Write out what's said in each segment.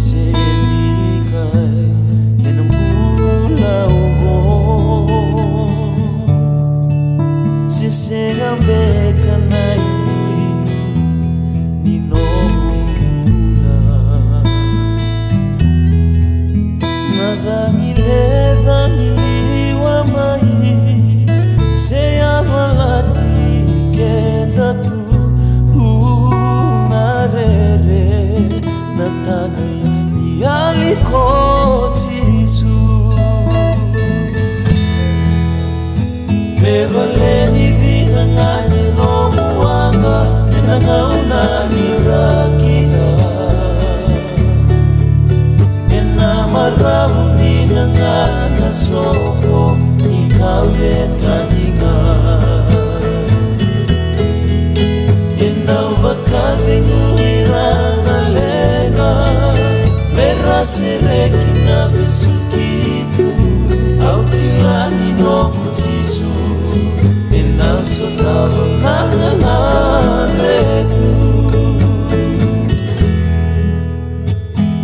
senikai enamula sisega beka na inu ninomula nadangileva mai seya walati kenda tu unarere natagaya nialiko tisu bevaleni vina ngani no muanga enagauna nirakia enamarabu ninangana soko nikawetaninga endau bakavingu irana lega merasireki na besukitu au kilani no kutisu enau sotavo nangangaretu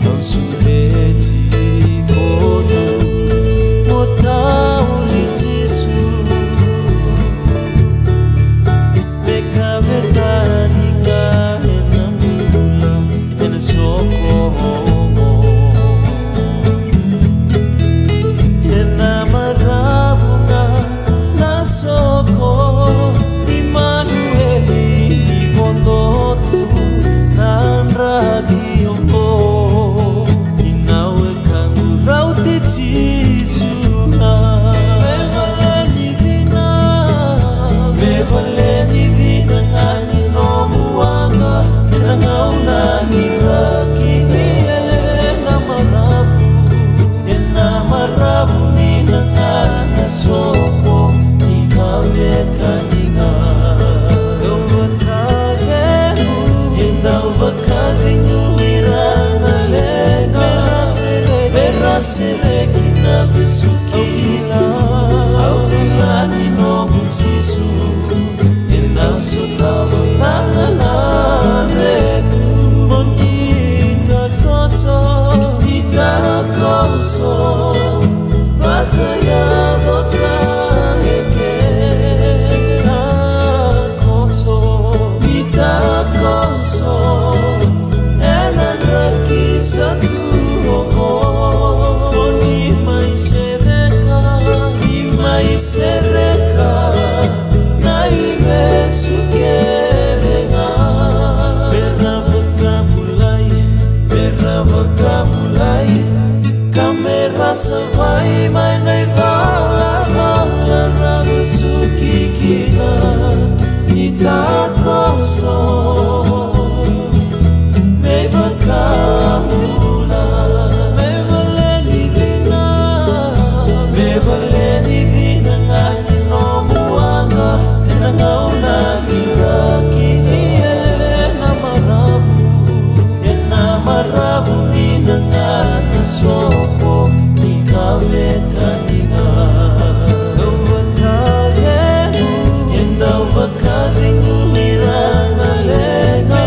au sureti koto motau litisu beka betaninga enamula enasokomo enamarabunga nasoko Immanueli ibondotu nanrakiongo inawe kangu rauti tisuha bevaleni vina ngani no muanga enagauna nirakia enamarabu ninangana soko nikawetaninga endau bakavingu irana lega berasireki na besukila au kilani no kutisu enau sotavo nangangaretu monita koso vakaya voka eke koso ita koso enandrakisa tuoko oni maisereka na imesukerenga berabaka kamera savai mai nai vala rabasukikina nitakoso mebakamula bevaleni vina ngani no muanga enagauna nirakia enamarabu ninangana soko nikawetaninga endau bakavingu irana lega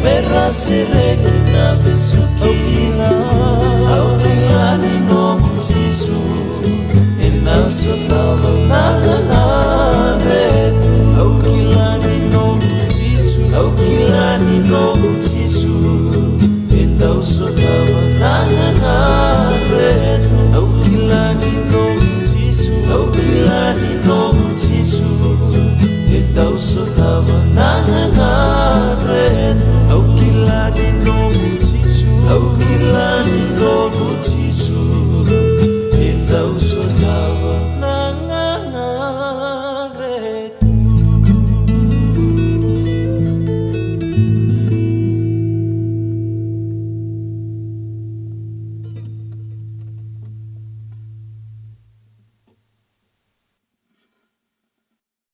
merasireki na besukila au kilani no kutisu enau sotavo nangangaretu au kilani no kutisu endau sotavo